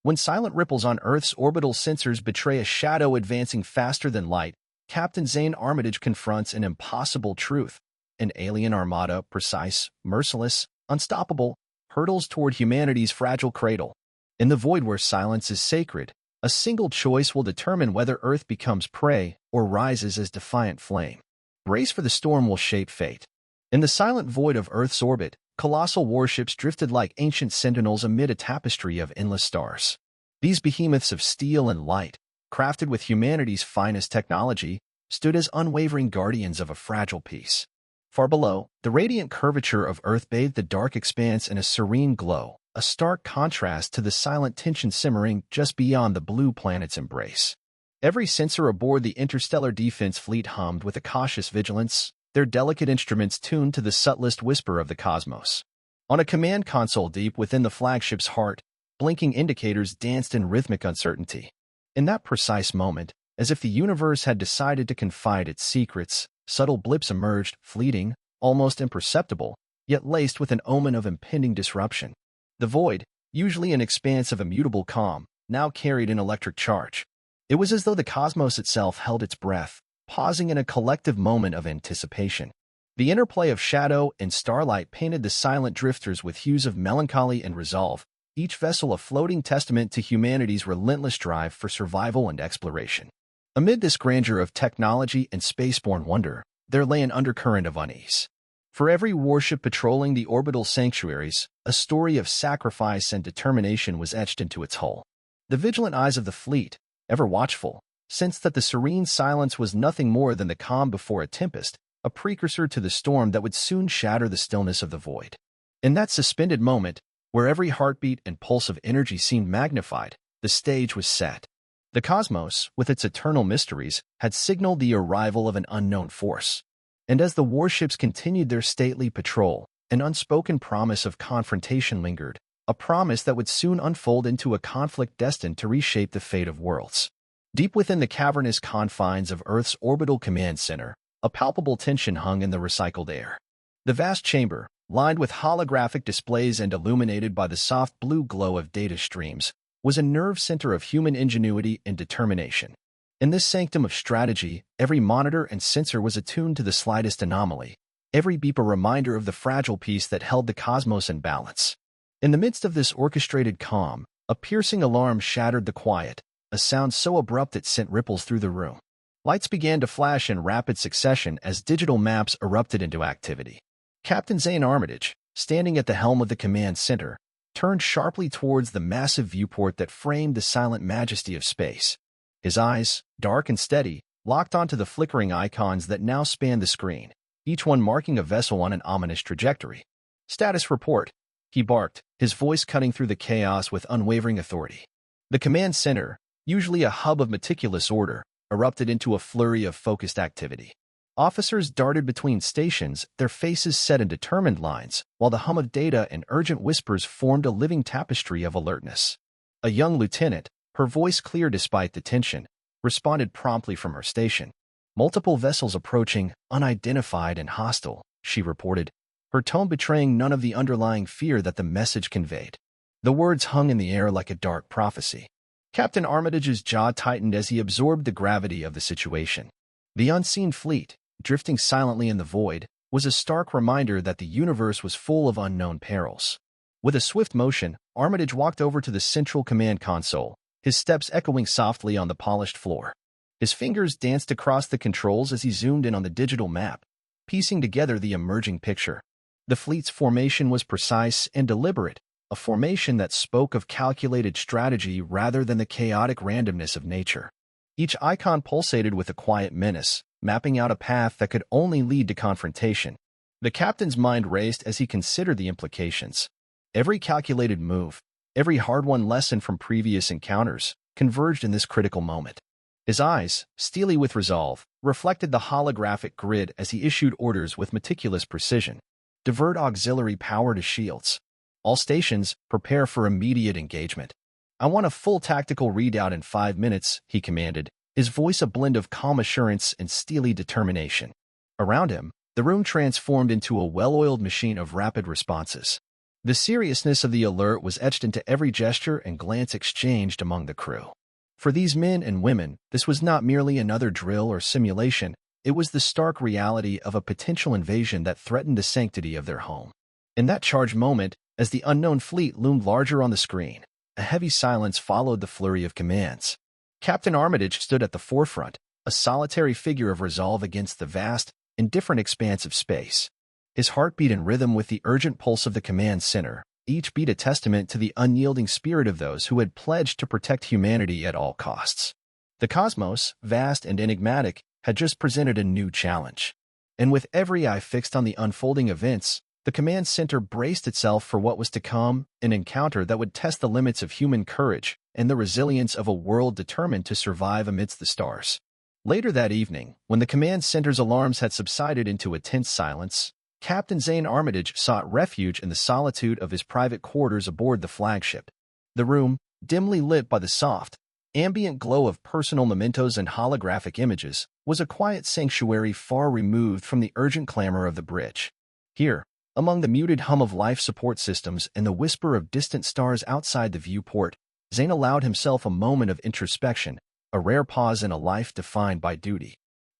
When silent ripples on Earth's orbital sensors betray a shadow advancing faster than light, Captain Zane Armitage confronts an impossible truth. An alien armada, precise, merciless, unstoppable, hurtles toward humanity's fragile cradle. In the void where silence is sacred, a single choice will determine whether Earth becomes prey or rises as defiant flame. Brace for the storm will shape fate. In the silent void of Earth's orbit, colossal warships drifted like ancient sentinels amid a tapestry of endless stars. These behemoths of steel and light, crafted with humanity's finest technology, stood as unwavering guardians of a fragile peace. Far below, the radiant curvature of Earth bathed the dark expanse in a serene glow, a stark contrast to the silent tension simmering just beyond the blue planet's embrace. Every sensor aboard the interstellar defense fleet hummed with a cautious vigilance, their delicate instruments tuned to the subtlest whisper of the cosmos. On a command console deep within the flagship's heart, blinking indicators danced in rhythmic uncertainty. In that precise moment, as if the universe had decided to confide its secrets, subtle blips emerged, fleeting, almost imperceptible, yet laced with an omen of impending disruption. The void, usually an expanse of immutable calm, now carried an electric charge. It was as though the cosmos itself held its breath, pausing in a collective moment of anticipation. The interplay of shadow and starlight painted the silent drifters with hues of melancholy and resolve, each vessel a floating testament to humanity's relentless drive for survival and exploration. Amid this grandeur of technology and spaceborne wonder, there lay an undercurrent of unease. For every warship patrolling the orbital sanctuaries, a story of sacrifice and determination was etched into its hull. The vigilant eyes of the fleet, ever watchful, sensed that the serene silence was nothing more than the calm before a tempest, a precursor to the storm that would soon shatter the stillness of the void. In that suspended moment, where every heartbeat and pulse of energy seemed magnified, the stage was set. The cosmos, with its eternal mysteries, had signaled the arrival of an unknown force. And as the warships continued their stately patrol, an unspoken promise of confrontation lingered, a promise that would soon unfold into a conflict destined to reshape the fate of worlds. Deep within the cavernous confines of Earth's orbital command center, a palpable tension hung in the recycled air. The vast chamber, lined with holographic displays and illuminated by the soft blue glow of data streams, was a nerve center of human ingenuity and determination. In this sanctum of strategy, every monitor and sensor was attuned to the slightest anomaly, every beep a reminder of the fragile peace that held the cosmos in balance. In the midst of this orchestrated calm, a piercing alarm shattered the quiet, a sound so abrupt it sent ripples through the room. Lights began to flash in rapid succession as digital maps erupted into activity. Captain Zane Armitage, standing at the helm of the command center, turned sharply towards the massive viewport that framed the silent majesty of space. His eyes, dark and steady, locked onto the flickering icons that now spanned the screen, each one marking a vessel on an ominous trajectory. "Status report," he barked, his voice cutting through the chaos with unwavering authority. The command center, usually a hub of meticulous order, erupted into a flurry of focused activity. Officers darted between stations, their faces set in determined lines, while the hum of data and urgent whispers formed a living tapestry of alertness. A young lieutenant, her voice clear despite the tension, responded promptly from her station. "Multiple vessels approaching, unidentified and hostile," she reported, her tone betraying none of the underlying fear that the message conveyed. The words hung in the air like a dark prophecy. Captain Armitage's jaw tightened as he absorbed the gravity of the situation. The unseen fleet, drifting silently in the void, was a stark reminder that the universe was full of unknown perils. With a swift motion, Armitage walked over to the central command console, his steps echoing softly on the polished floor. His fingers danced across the controls as he zoomed in on the digital map, piecing together the emerging picture. The fleet's formation was precise and deliberate, a formation that spoke of calculated strategy rather than the chaotic randomness of nature. Each icon pulsated with a quiet menace, mapping out a path that could only lead to confrontation. The captain's mind raced as he considered the implications. Every calculated move, every hard-won lesson from previous encounters, converged in this critical moment. His eyes, steely with resolve, reflected the holographic grid as he issued orders with meticulous precision. "Divert auxiliary power to shields. All stations, prepare for immediate engagement. I want a full tactical readout in 5 minutes," he commanded, his voice a blend of calm assurance and steely determination. Around him, the room transformed into a well-oiled machine of rapid responses. The seriousness of the alert was etched into every gesture and glance exchanged among the crew. For these men and women, this was not merely another drill or simulation, it was the stark reality of a potential invasion that threatened the sanctity of their home. In that charged moment, as the unknown fleet loomed larger on the screen, a heavy silence followed the flurry of commands. Captain Armitage stood at the forefront, a solitary figure of resolve against the vast, indifferent expanse of space. His heart beat in rhythm with the urgent pulse of the command center, each beat a testament to the unyielding spirit of those who had pledged to protect humanity at all costs. The cosmos, vast and enigmatic, had just presented a new challenge. And with every eye fixed on the unfolding events, the command center braced itself for what was to come, an encounter that would test the limits of human courage and the resilience of a world determined to survive amidst the stars. Later that evening, when the command center's alarms had subsided into a tense silence, Captain Zane Armitage sought refuge in the solitude of his private quarters aboard the flagship. The room, dimly lit by the soft, ambient glow of personal mementos and holographic images, was a quiet sanctuary far removed from the urgent clamor of the bridge. Here, among the muted hum of life support systems and the whisper of distant stars outside the viewport, Zane allowed himself a moment of introspection, a rare pause in a life defined by duty.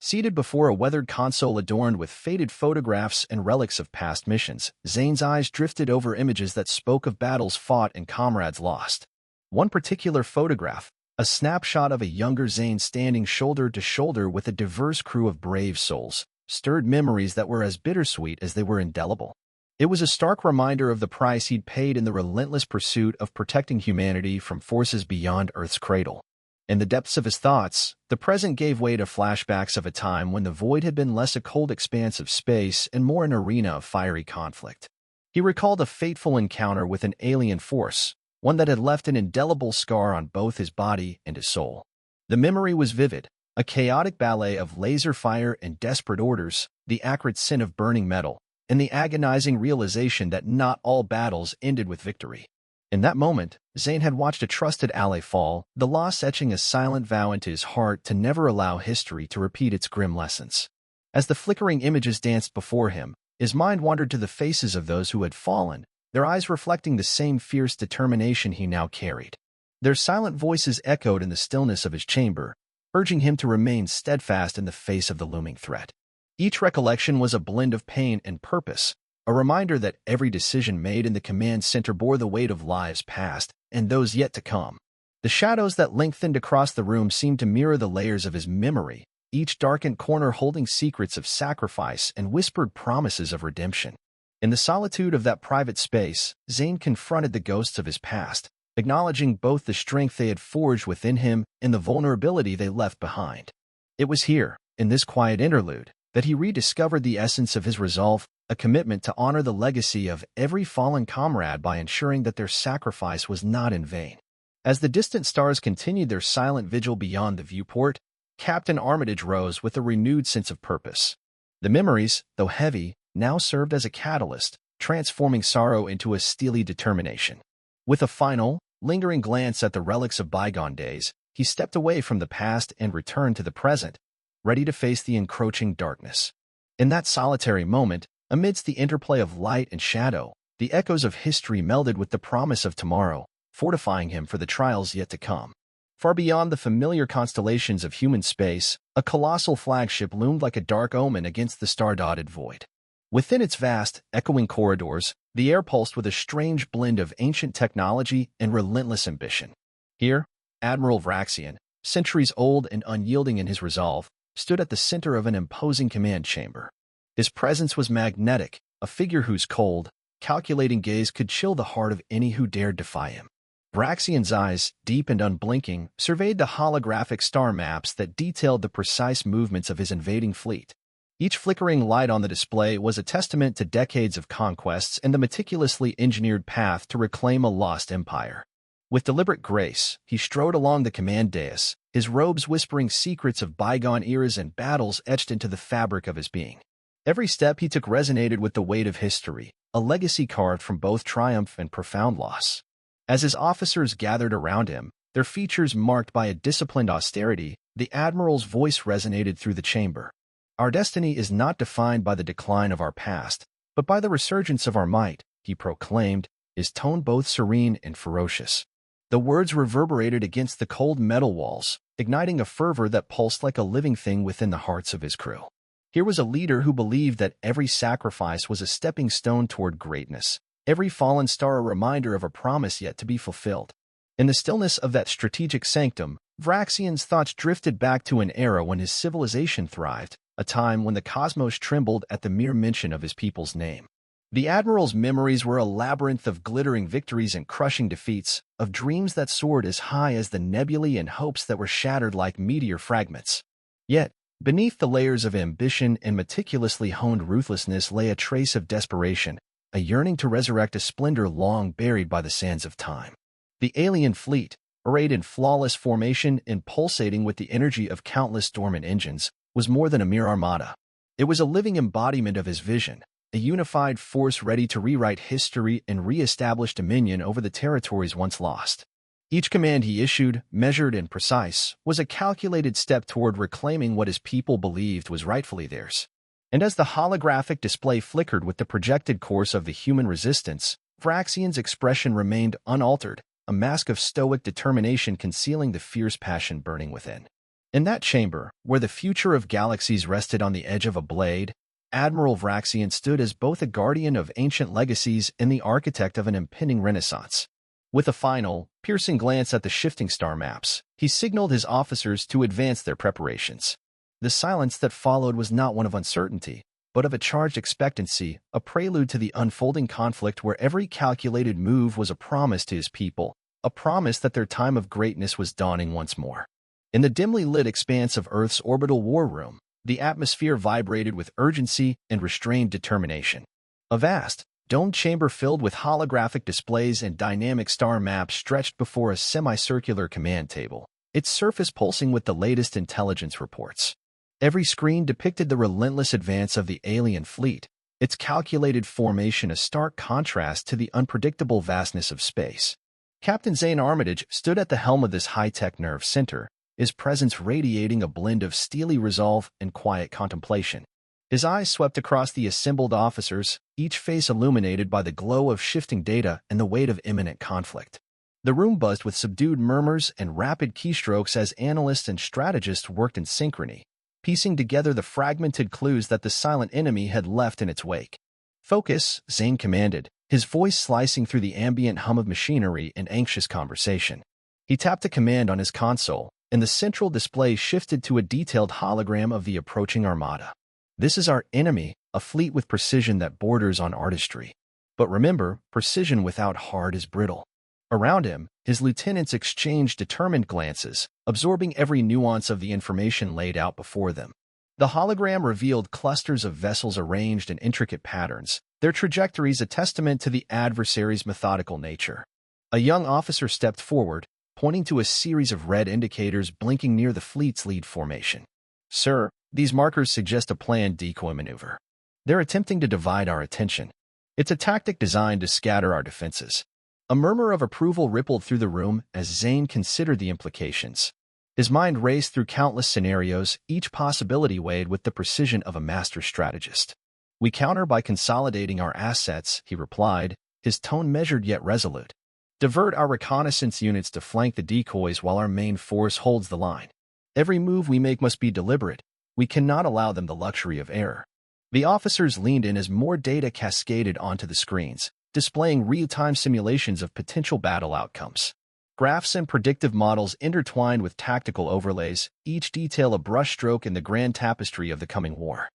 Seated before a weathered console adorned with faded photographs and relics of past missions, Zane's eyes drifted over images that spoke of battles fought and comrades lost. One particular photograph, a snapshot of a younger Zane standing shoulder to shoulder with a diverse crew of brave souls, stirred memories that were as bittersweet as they were indelible. It was a stark reminder of the price he'd paid in the relentless pursuit of protecting humanity from forces beyond Earth's cradle. In the depths of his thoughts, the present gave way to flashbacks of a time when the void had been less a cold expanse of space and more an arena of fiery conflict. He recalled a fateful encounter with an alien force, one that had left an indelible scar on both his body and his soul. The memory was vivid, a chaotic ballet of laser fire and desperate orders, the acrid scent of burning metal, and the agonizing realization that not all battles ended with victory. In that moment, Zane had watched a trusted ally fall, the loss etching a silent vow into his heart to never allow history to repeat its grim lessons. As the flickering images danced before him, his mind wandered to the faces of those who had fallen, their eyes reflecting the same fierce determination he now carried. Their silent voices echoed in the stillness of his chamber, urging him to remain steadfast in the face of the looming threat. Each recollection was a blend of pain and purpose, a reminder that every decision made in the command center bore the weight of lives past and those yet to come. The shadows that lengthened across the room seemed to mirror the layers of his memory, each darkened corner holding secrets of sacrifice and whispered promises of redemption. In the solitude of that private space, Zane confronted the ghosts of his past, acknowledging both the strength they had forged within him and the vulnerability they left behind. It was here, in this quiet interlude, that he rediscovered the essence of his resolve, a commitment to honor the legacy of every fallen comrade by ensuring that their sacrifice was not in vain. As the distant stars continued their silent vigil beyond the viewport, Captain Armitage rose with a renewed sense of purpose. The memories, though heavy, now served as a catalyst, transforming sorrow into a steely determination. With a final, lingering glance at the relics of bygone days, he stepped away from the past and returned to the present, ready to face the encroaching darkness. In that solitary moment, amidst the interplay of light and shadow, the echoes of history melded with the promise of tomorrow, fortifying him for the trials yet to come. Far beyond the familiar constellations of human space, a colossal flagship loomed like a dark omen against the star-dotted void. Within its vast, echoing corridors, the air pulsed with a strange blend of ancient technology and relentless ambition. Here, Admiral Vraxian, centuries old and unyielding in his resolve, stood at the center of an imposing command chamber. His presence was magnetic, a figure whose cold, calculating gaze could chill the heart of any who dared defy him. Vraxian's eyes, deep and unblinking, surveyed the holographic star maps that detailed the precise movements of his invading fleet. Each flickering light on the display was a testament to decades of conquests and the meticulously engineered path to reclaim a lost empire. With deliberate grace, he strode along the command dais, his robes whispering secrets of bygone eras and battles etched into the fabric of his being. Every step he took resonated with the weight of history, a legacy carved from both triumph and profound loss. As his officers gathered around him, their features marked by a disciplined austerity, the Admiral's voice resonated through the chamber. Our destiny is not defined by the decline of our past, but by the resurgence of our might, he proclaimed, his tone both serene and ferocious. The words reverberated against the cold metal walls, igniting a fervor that pulsed like a living thing within the hearts of his crew. Here was a leader who believed that every sacrifice was a stepping stone toward greatness, every fallen star a reminder of a promise yet to be fulfilled. In the stillness of that strategic sanctum, Vraxian's thoughts drifted back to an era when his civilization thrived, a time when the cosmos trembled at the mere mention of his people's name. The Admiral's memories were a labyrinth of glittering victories and crushing defeats, of dreams that soared as high as the nebulae and hopes that were shattered like meteor fragments. Yet, beneath the layers of ambition and meticulously honed ruthlessness lay a trace of desperation, a yearning to resurrect a splendor long buried by the sands of time. The alien fleet, arrayed in flawless formation and pulsating with the energy of countless dormant engines, was more than a mere armada. It was a living embodiment of his vision, a unified force ready to rewrite history and re-establish dominion over the territories once lost. Each command he issued, measured and precise, was a calculated step toward reclaiming what his people believed was rightfully theirs. And as the holographic display flickered with the projected course of the human resistance, Vraxian's expression remained unaltered, a mask of stoic determination concealing the fierce passion burning within. In that chamber, where the future of galaxies rested on the edge of a blade, Admiral Vraxian stood as both a guardian of ancient legacies and the architect of an impending renaissance. With a final, piercing glance at the shifting star maps, he signaled his officers to advance their preparations. The silence that followed was not one of uncertainty, but of a charged expectancy, a prelude to the unfolding conflict where every calculated move was a promise to his people, a promise that their time of greatness was dawning once more. In the dimly lit expanse of Earth's orbital war room, the atmosphere vibrated with urgency and restrained determination. A vast, domed chamber filled with holographic displays and dynamic star maps stretched before a semicircular command table, its surface pulsing with the latest intelligence reports. Every screen depicted the relentless advance of the alien fleet, its calculated formation a stark contrast to the unpredictable vastness of space. Captain Zane Armitage stood at the helm of this high-tech nerve center, his presence radiating a blend of steely resolve and quiet contemplation. His eyes swept across the assembled officers, each face illuminated by the glow of shifting data and the weight of imminent conflict. The room buzzed with subdued murmurs and rapid keystrokes as analysts and strategists worked in synchrony, piecing together the fragmented clues that the silent enemy had left in its wake. "Focus," Zane commanded, his voice slicing through the ambient hum of machinery and anxious conversation. He tapped a command on his console, and the central display shifted to a detailed hologram of the approaching armada. "This is our enemy, a fleet with precision that borders on artistry. But remember, precision without heart is brittle." Around him, his lieutenants exchanged determined glances, absorbing every nuance of the information laid out before them. The hologram revealed clusters of vessels arranged in intricate patterns, their trajectories a testament to the adversary's methodical nature. A young officer stepped forward, pointing to a series of red indicators blinking near the fleet's lead formation. "Sir, these markers suggest a planned decoy maneuver. They're attempting to divide our attention. It's a tactic designed to scatter our defenses." A murmur of approval rippled through the room as Zane considered the implications. His mind raced through countless scenarios, each possibility weighed with the precision of a master strategist. "We counter by consolidating our assets," he replied, his tone measured yet resolute. "Divert our reconnaissance units to flank the decoys while our main force holds the line. Every move we make must be deliberate. We cannot allow them the luxury of error." The officers leaned in as more data cascaded onto the screens, displaying real-time simulations of potential battle outcomes. Graphs and predictive models intertwined with tactical overlays, each detail a brushstroke in the grand tapestry of the coming war.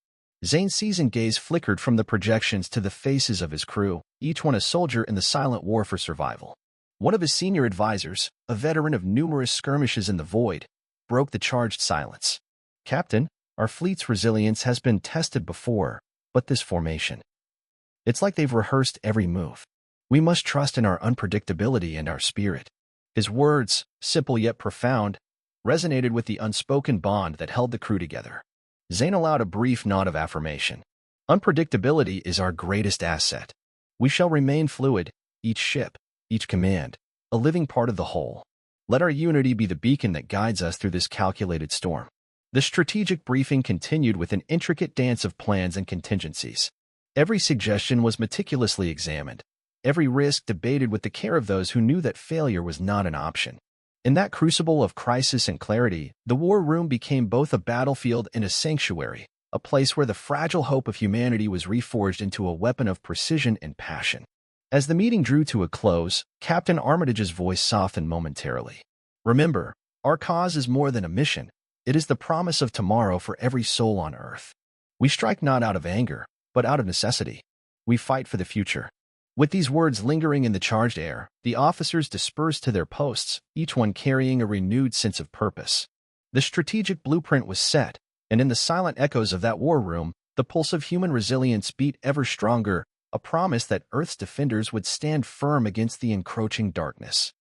Zane's seasoned gaze flickered from the projections to the faces of his crew, each one a soldier in the silent war for survival. One of his senior advisors, a veteran of numerous skirmishes in the void, broke the charged silence. "Captain, our fleet's resilience has been tested before, but this formation. It's like they've rehearsed every move. We must trust in our unpredictability and our spirit." His words, simple yet profound, resonated with the unspoken bond that held the crew together. Zane allowed a brief nod of affirmation. "Unpredictability is our greatest asset. We shall remain fluid, each ship, each command, a living part of the whole. Let our unity be the beacon that guides us through this calculated storm." The strategic briefing continued with an intricate dance of plans and contingencies. Every suggestion was meticulously examined, every risk debated with the care of those who knew that failure was not an option. In that crucible of crisis and clarity, the war room became both a battlefield and a sanctuary, a place where the fragile hope of humanity was reforged into a weapon of precision and passion. As the meeting drew to a close, Captain Armitage's voice softened momentarily. Remember, our cause is more than a mission. It is the promise of tomorrow for every soul on Earth. We strike not out of anger, but out of necessity. We fight for the future. With these words lingering in the charged air, the officers dispersed to their posts, each one carrying a renewed sense of purpose. The strategic blueprint was set, and in the silent echoes of that war room, the pulse of human resilience beat ever stronger, a promise that Earth's defenders would stand firm against the encroaching darkness.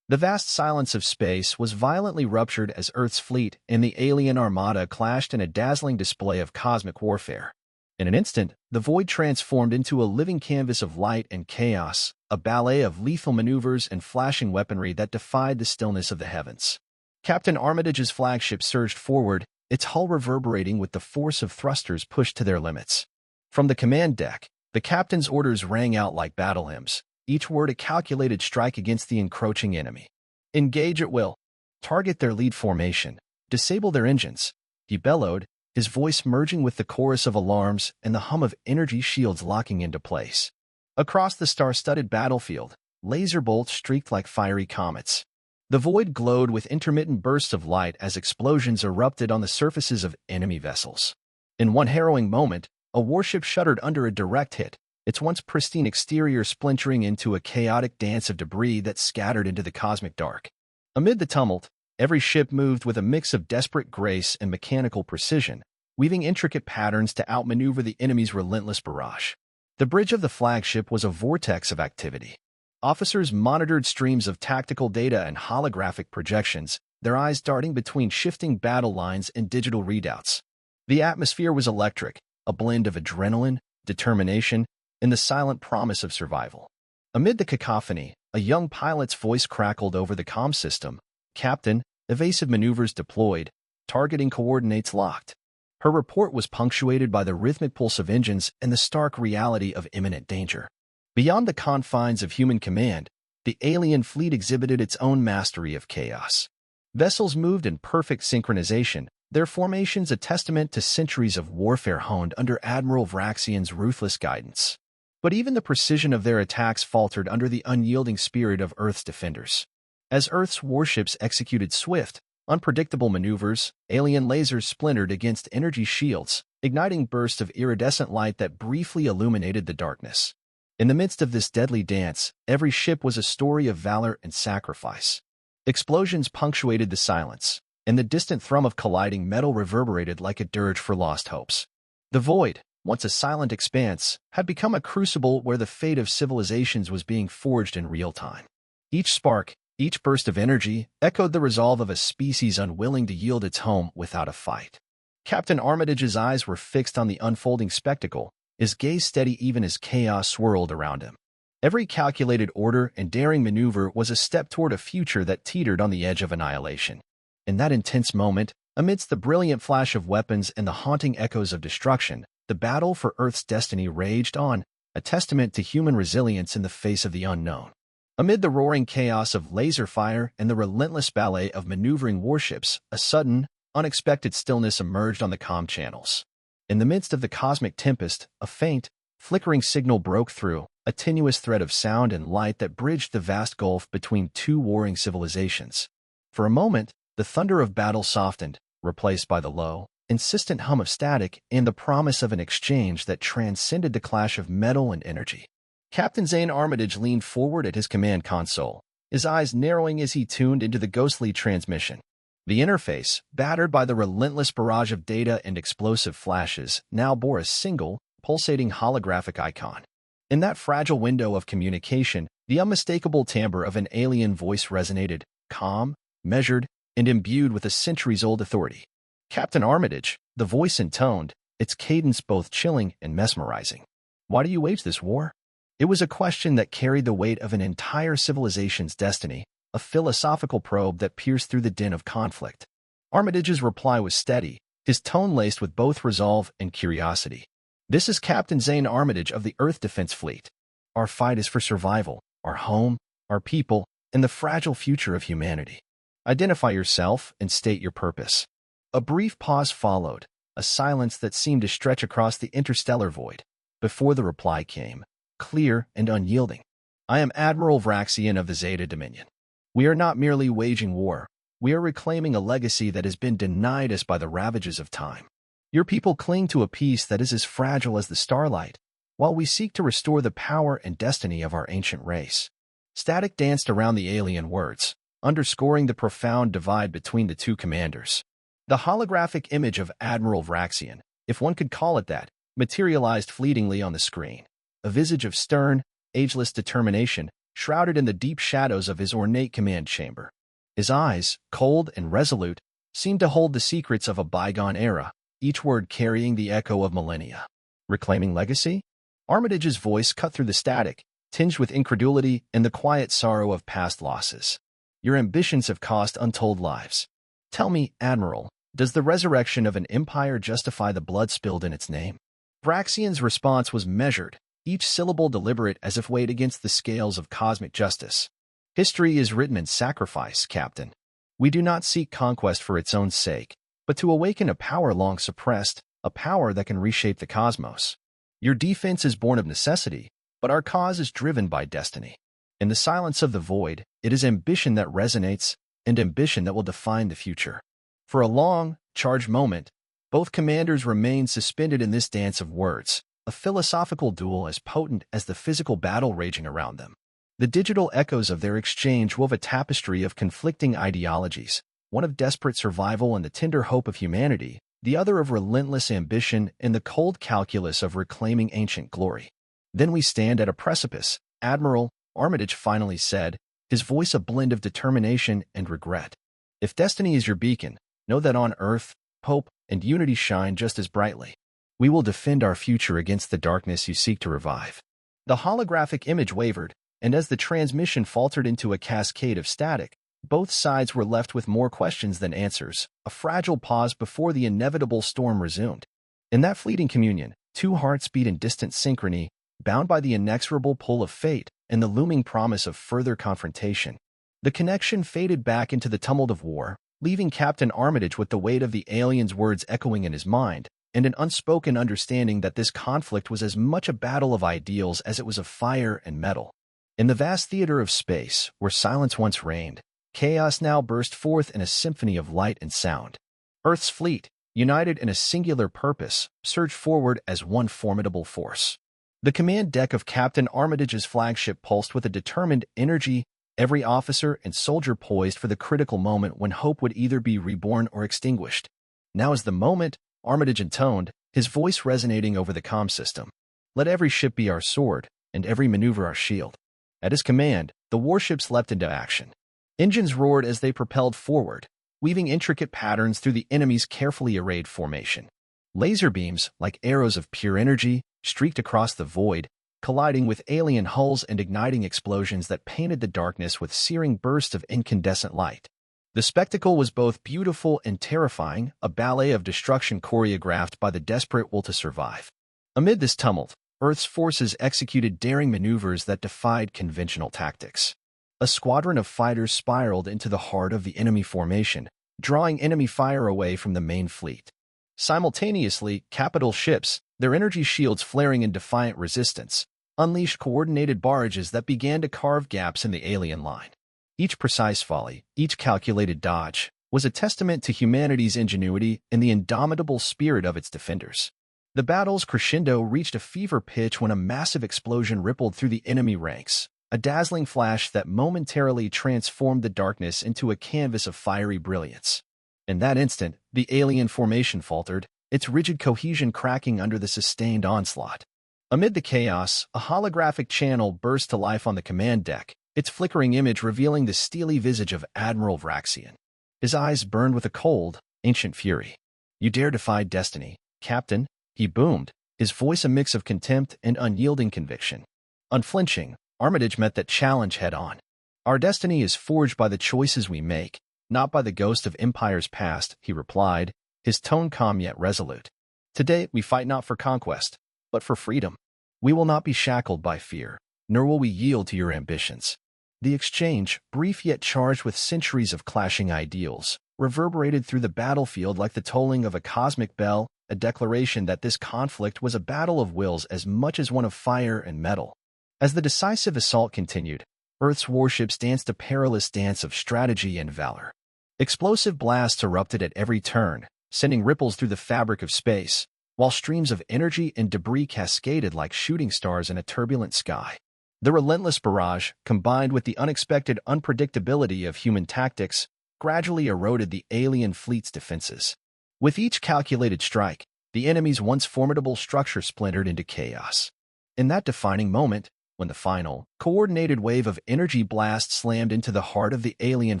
The vast silence of space was violently ruptured as Earth's fleet and the alien armada clashed in a dazzling display of cosmic warfare. In an instant, the void transformed into a living canvas of light and chaos, a ballet of lethal maneuvers and flashing weaponry that defied the stillness of the heavens. Captain Armitage's flagship surged forward, its hull reverberating with the force of thrusters pushed to their limits. From the command deck, the captain's orders rang out like battle hymns, each word a calculated strike against the encroaching enemy. Engage at will. Target their lead formation. Disable their engines. He bellowed, his voice merging with the chorus of alarms and the hum of energy shields locking into place. Across the star-studded battlefield, laser bolts streaked like fiery comets. The void glowed with intermittent bursts of light as explosions erupted on the surfaces of enemy vessels. In one harrowing moment, a warship shuddered under a direct hit, its once pristine exterior splintering into a chaotic dance of debris that scattered into the cosmic dark. Amid the tumult, every ship moved with a mix of desperate grace and mechanical precision, weaving intricate patterns to outmaneuver the enemy's relentless barrage. The bridge of the flagship was a vortex of activity. Officers monitored streams of tactical data and holographic projections, their eyes darting between shifting battle lines and digital readouts. The atmosphere was electric, a blend of adrenaline, determination, and the silent promise of survival. Amid the cacophony, a young pilot's voice crackled over the comm system. Captain, evasive maneuvers deployed, targeting coordinates locked. Her report was punctuated by the rhythmic pulse of engines and the stark reality of imminent danger. Beyond the confines of human command, the alien fleet exhibited its own mastery of chaos. Vessels moved in perfect synchronization, their formations a testament to centuries of warfare honed under Admiral Vraxian's ruthless guidance. But even the precision of their attacks faltered under the unyielding spirit of Earth's defenders. As Earth's warships executed swift, unpredictable maneuvers, alien lasers splintered against energy shields, igniting bursts of iridescent light that briefly illuminated the darkness. In the midst of this deadly dance, every ship was a story of valor and sacrifice. Explosions punctuated the silence, and the distant thrum of colliding metal reverberated like a dirge for lost hopes. The void, once a silent expanse, had become a crucible where the fate of civilizations was being forged in real time. Each spark, each burst of energy, echoed the resolve of a species unwilling to yield its home without a fight. Captain Armitage's eyes were fixed on the unfolding spectacle, his gaze steady even as chaos swirled around him. Every calculated order and daring maneuver was a step toward a future that teetered on the edge of annihilation. In that intense moment, amidst the brilliant flash of weapons and the haunting echoes of destruction, the battle for Earth's destiny raged on, a testament to human resilience in the face of the unknown. Amid the roaring chaos of laser fire and the relentless ballet of maneuvering warships, a sudden, unexpected stillness emerged on the comm channels. In the midst of the cosmic tempest, a faint, flickering signal broke through, a tenuous thread of sound and light that bridged the vast gulf between two warring civilizations. For a moment, the thunder of battle softened, replaced by the low, insistent hum of static and the promise of an exchange that transcended the clash of metal and energy. Captain Zane Armitage leaned forward at his command console, his eyes narrowing as he tuned into the ghostly transmission. The interface, battered by the relentless barrage of data and explosive flashes, now bore a single, pulsating holographic icon. In that fragile window of communication, the unmistakable timbre of an alien voice resonated, calm, measured, and imbued with a centuries-old authority. Captain Armitage, the voice intoned, its cadence both chilling and mesmerizing. Why do you wage this war? It was a question that carried the weight of an entire civilization's destiny, a philosophical probe that pierced through the din of conflict. Armitage's reply was steady, his tone laced with both resolve and curiosity. This is Captain Zane Armitage of the Earth Defense Fleet. Our fight is for survival, our home, our people, and the fragile future of humanity. Identify yourself and state your purpose." A brief pause followed, a silence that seemed to stretch across the interstellar void, before the reply came, clear and unyielding. "I am Admiral Vraxian of the Zeta Dominion. We are not merely waging war, we are reclaiming a legacy that has been denied us by the ravages of time. Your people cling to a peace that is as fragile as the starlight, while we seek to restore the power and destiny of our ancient race." Static danced around the alien words, underscoring the profound divide between the two commanders. The holographic image of Admiral Vraxian, if one could call it that, materialized fleetingly on the screen, a visage of stern, ageless determination shrouded in the deep shadows of his ornate command chamber. His eyes, cold and resolute, seemed to hold the secrets of a bygone era, each word carrying the echo of millennia. "Reclaiming legacy?" Armitage's voice cut through the static, tinged with incredulity and the quiet sorrow of past losses. "Your ambitions have cost untold lives. Tell me, Admiral, does the resurrection of an empire justify the blood spilled in its name?" Vraxian's response was measured, each syllable deliberate as if weighed against the scales of cosmic justice. "History is written in sacrifice, Captain. We do not seek conquest for its own sake, but to awaken a power long suppressed, a power that can reshape the cosmos. Your defense is born of necessity, but our cause is driven by destiny. In the silence of the void, it is ambition that resonates, and ambition that will define the future." For a long, charged moment, both commanders remained suspended in this dance of words, a philosophical duel as potent as the physical battle raging around them. The digital echoes of their exchange wove a tapestry of conflicting ideologies, one of desperate survival and the tender hope of humanity, the other of relentless ambition and the cold calculus of reclaiming ancient glory. "Then we stand at a precipice, Admiral," Armitage finally said, his voice a blend of determination and regret. "If destiny is your beacon, know that on Earth, hope and unity shine just as brightly. We will defend our future against the darkness you seek to revive." The holographic image wavered, and as the transmission faltered into a cascade of static, both sides were left with more questions than answers, a fragile pause before the inevitable storm resumed. In that fleeting communion, two hearts beat in distant synchrony, bound by the inexorable pull of fate and the looming promise of further confrontation. The connection faded back into the tumult of war, leaving Captain Armitage with the weight of the alien's words echoing in his mind, and an unspoken understanding that this conflict was as much a battle of ideals as it was of fire and metal. In the vast theater of space, where silence once reigned, chaos now burst forth in a symphony of light and sound. Earth's fleet, united in a singular purpose, surged forward as one formidable force. The command deck of Captain Armitage's flagship pulsed with a determined energy, every officer and soldier poised for the critical moment when hope would either be reborn or extinguished. "Now is the moment," Armitage intoned, his voice resonating over the comm system. "Let every ship be our sword, and every maneuver our shield." At his command, the warships leapt into action. Engines roared as they propelled forward, weaving intricate patterns through the enemy's carefully arrayed formation. Laser beams, like arrows of pure energy, streaked across the void, colliding with alien hulls and igniting explosions that painted the darkness with searing bursts of incandescent light. The spectacle was both beautiful and terrifying, a ballet of destruction choreographed by the desperate will to survive. Amid this tumult, Earth's forces executed daring maneuvers that defied conventional tactics. A squadron of fighters spiraled into the heart of the enemy formation, drawing enemy fire away from the main fleet. Simultaneously, capital ships, their energy shields flaring in defiant resistance, unleashed coordinated barrages that began to carve gaps in the alien line. Each precise volley, each calculated dodge, was a testament to humanity's ingenuity and the indomitable spirit of its defenders. The battle's crescendo reached a fever pitch when a massive explosion rippled through the enemy ranks, a dazzling flash that momentarily transformed the darkness into a canvas of fiery brilliance. In that instant, the alien formation faltered, its rigid cohesion cracking under the sustained onslaught. Amid the chaos, a holographic channel burst to life on the command deck, its flickering image revealing the steely visage of Admiral Vraxian. His eyes burned with a cold, ancient fury. "You dare defy destiny, Captain," he boomed, his voice a mix of contempt and unyielding conviction. Unflinching, Armitage met that challenge head-on. "Our destiny is forged by the choices we make, not by the ghost of empires past," he replied, his tone calm yet resolute. "Today we fight not for conquest, but for freedom. We will not be shackled by fear. nor will we yield to your ambitions." The exchange, brief yet charged with centuries of clashing ideals, reverberated through the battlefield like the tolling of a cosmic bell, a declaration that this conflict was a battle of wills as much as one of fire and metal. As the decisive assault continued, Earth's warships danced a perilous dance of strategy and valor. Explosive blasts erupted at every turn, sending ripples through the fabric of space, while streams of energy and debris cascaded like shooting stars in a turbulent sky. The relentless barrage, combined with the unexpected unpredictability of human tactics, gradually eroded the alien fleet's defenses. With each calculated strike, the enemy's once formidable structure splintered into chaos. In that defining moment, when the final, coordinated wave of energy blast slammed into the heart of the alien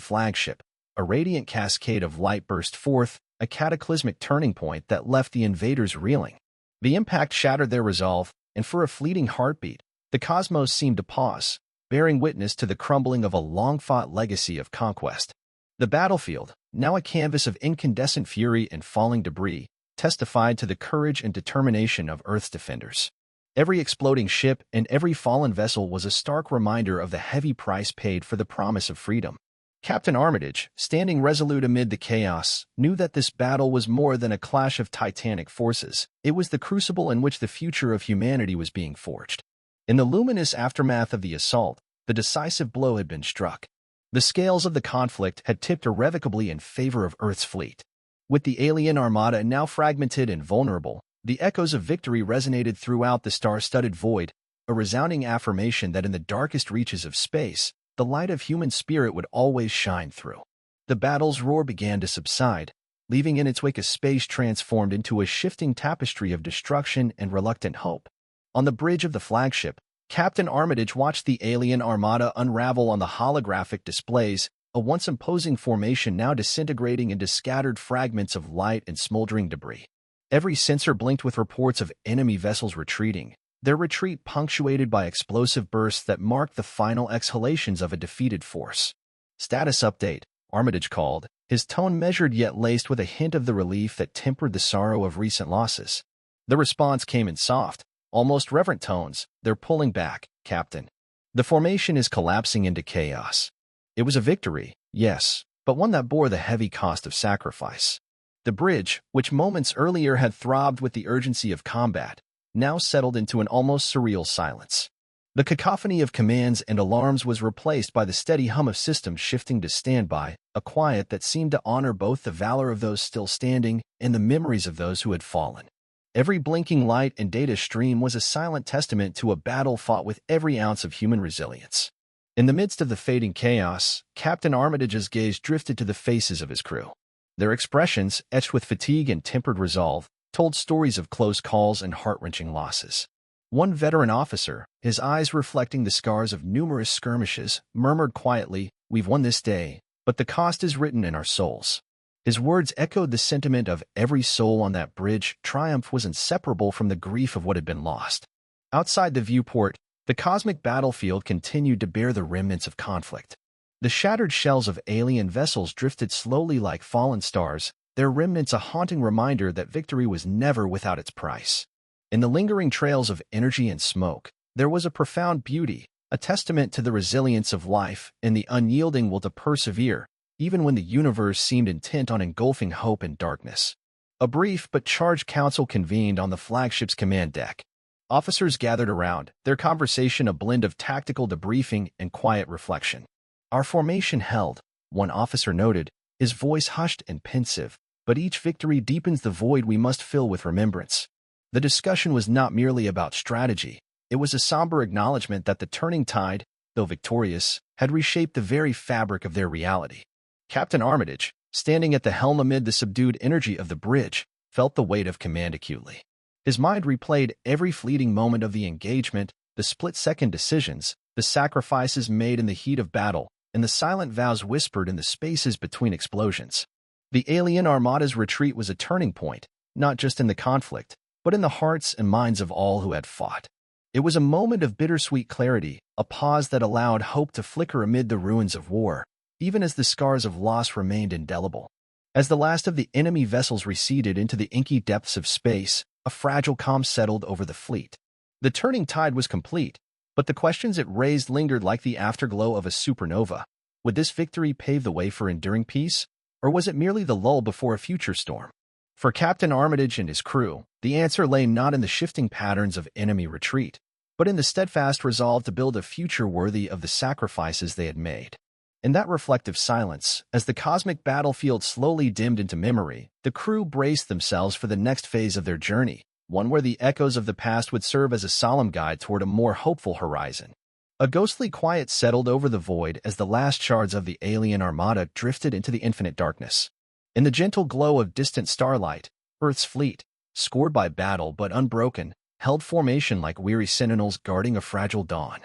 flagship, a radiant cascade of light burst forth, a cataclysmic turning point that left the invaders reeling. The impact shattered their resolve, and for a fleeting heartbeat, the cosmos seemed to pause, bearing witness to the crumbling of a long-fought legacy of conquest. The battlefield, now a canvas of incandescent fury and falling debris, testified to the courage and determination of Earth's defenders. Every exploding ship and every fallen vessel was a stark reminder of the heavy price paid for the promise of freedom. Captain Armitage, standing resolute amid the chaos, knew that this battle was more than a clash of titanic forces. It was the crucible in which the future of humanity was being forged. In the luminous aftermath of the assault, the decisive blow had been struck. The scales of the conflict had tipped irrevocably in favor of Earth's fleet. With the alien armada now fragmented and vulnerable, the echoes of victory resonated throughout the star-studded void, a resounding affirmation that in the darkest reaches of space, the light of human spirit would always shine through. The battle's roar began to subside, leaving in its wake a space transformed into a shifting tapestry of destruction and reluctant hope. On the bridge of the flagship, Captain Armitage watched the alien armada unravel on the holographic displays, a once imposing formation now disintegrating into scattered fragments of light and smoldering debris. Every sensor blinked with reports of enemy vessels retreating, their retreat punctuated by explosive bursts that marked the final exhalations of a defeated force. "Status update," Armitage called, his tone measured yet laced with a hint of the relief that tempered the sorrow of recent losses. The response came in soft, almost reverent tones. "They're pulling back, Captain. The formation is collapsing into chaos." It was a victory, yes, but one that bore the heavy cost of sacrifice. The bridge, which moments earlier had throbbed with the urgency of combat, now settled into an almost surreal silence. The cacophony of commands and alarms was replaced by the steady hum of systems shifting to standby, a quiet that seemed to honor both the valor of those still standing and the memories of those who had fallen. Every blinking light and data stream was a silent testament to a battle fought with every ounce of human resilience. In the midst of the fading chaos, Captain Armitage's gaze drifted to the faces of his crew. Their expressions, etched with fatigue and tempered resolve, told stories of close calls and heart-wrenching losses. One veteran officer, his eyes reflecting the scars of numerous skirmishes, murmured quietly, "We've won this day, but the cost is written in our souls." His words echoed the sentiment of every soul on that bridge. Triumph was inseparable from the grief of what had been lost. Outside the viewport, the cosmic battlefield continued to bear the remnants of conflict. The shattered shells of alien vessels drifted slowly like fallen stars, their remnants a haunting reminder that victory was never without its price. In the lingering trails of energy and smoke, there was a profound beauty, a testament to the resilience of life and the unyielding will to persevere, even when the universe seemed intent on engulfing hope and darkness. A brief but charged council convened on the flagship's command deck. Officers gathered around, their conversation a blend of tactical debriefing and quiet reflection. "Our formation held," one officer noted, his voice hushed and pensive, "but each victory deepens the void we must fill with remembrance." The discussion was not merely about strategy. It was a somber acknowledgement that the turning tide, though victorious, had reshaped the very fabric of their reality. Captain Armitage, standing at the helm amid the subdued energy of the bridge, felt the weight of command acutely. His mind replayed every fleeting moment of the engagement, the split-second decisions, the sacrifices made in the heat of battle, and the silent vows whispered in the spaces between explosions. The alien armada's retreat was a turning point, not just in the conflict, but in the hearts and minds of all who had fought. It was a moment of bittersweet clarity, a pause that allowed hope to flicker amid the ruins of war, even as the scars of loss remained indelible. As the last of the enemy vessels receded into the inky depths of space, a fragile calm settled over the fleet. The turning tide was complete, But the questions it raised lingered like the afterglow of a supernova. Would this victory pave the way for enduring peace, or was it merely the lull before a future storm? For Captain Armitage and his crew, the answer lay not in the shifting patterns of enemy retreat, but in the steadfast resolve to build a future worthy of the sacrifices they had made. In that reflective silence, as the cosmic battlefield slowly dimmed into memory, the crew braced themselves for the next phase of their journey, one where the echoes of the past would serve as a solemn guide toward a more hopeful horizon. A ghostly quiet settled over the void as the last shards of the alien armada drifted into the infinite darkness. In the gentle glow of distant starlight, Earth's fleet, scored by battle but unbroken, held formation like weary sentinels guarding a fragile dawn.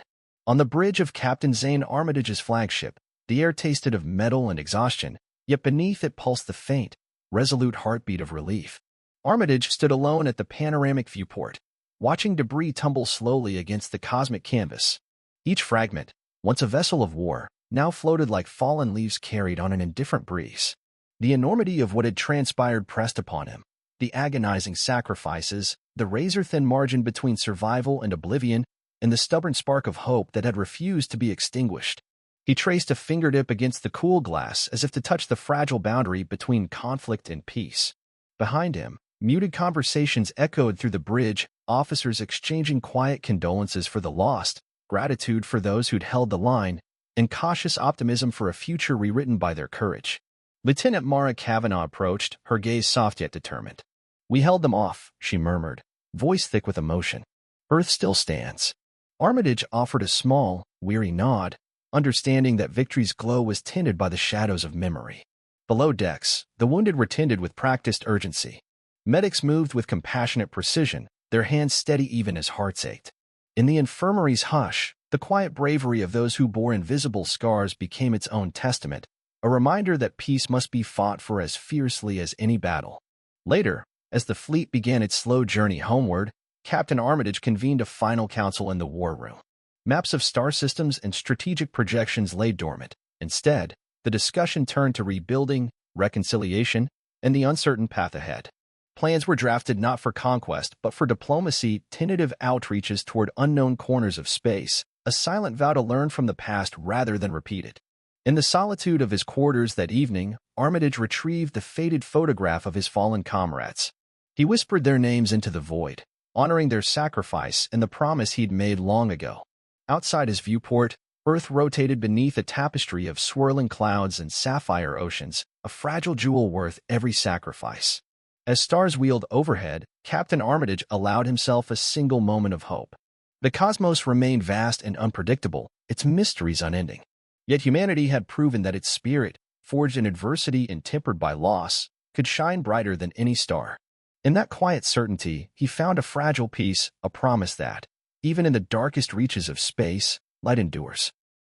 On the bridge of Captain Zane Armitage's flagship, the air tasted of metal and exhaustion, yet beneath it pulsed the faint, resolute heartbeat of relief. Armitage stood alone at the panoramic viewport, watching debris tumble slowly against the cosmic canvas. Each fragment, once a vessel of war, now floated like fallen leaves carried on an indifferent breeze. The enormity of what had transpired pressed upon him. The agonizing sacrifices, the razor-thin margin between survival and oblivion, and the stubborn spark of hope that had refused to be extinguished. He traced a fingertip against the cool glass as if to touch the fragile boundary between conflict and peace. Behind him, muted conversations echoed through the bridge, officers exchanging quiet condolences for the lost, gratitude for those who'd held the line, and cautious optimism for a future rewritten by their courage. Lieutenant Mara Kavanaugh approached, her gaze soft yet determined. "We held them off," she murmured, voice thick with emotion. "Earth still stands." Armitage offered a small, weary nod, understanding that victory's glow was tinted by the shadows of memory. Below decks, the wounded were tended with practiced urgency. Medics moved with compassionate precision, their hands steady even as hearts ached. In the infirmary's hush, the quiet bravery of those who bore invisible scars became its own testament, a reminder that peace must be fought for as fiercely as any battle. Later, as the fleet began its slow journey homeward, Captain Armitage convened a final council in the war room. Maps of star systems and strategic projections lay dormant. Instead, the discussion turned to rebuilding, reconciliation, and the uncertain path ahead. Plans were drafted not for conquest, but for diplomacy, tentative outreaches toward unknown corners of space, a silent vow to learn from the past rather than repeat it. In the solitude of his quarters that evening, Armitage retrieved the faded photograph of his fallen comrades. He whispered their names into the void, honoring their sacrifice and the promise he'd made long ago. Outside his viewport, Earth rotated beneath a tapestry of swirling clouds and sapphire oceans, a fragile jewel worth every sacrifice. As stars wheeled overhead, Captain Armitage allowed himself a single moment of hope. The cosmos remained vast and unpredictable, its mysteries unending. Yet humanity had proven that its spirit, forged in adversity and tempered by loss, could shine brighter than any star. In that quiet certainty, he found a fragile peace, a promise that, even in the darkest reaches of space, light endures.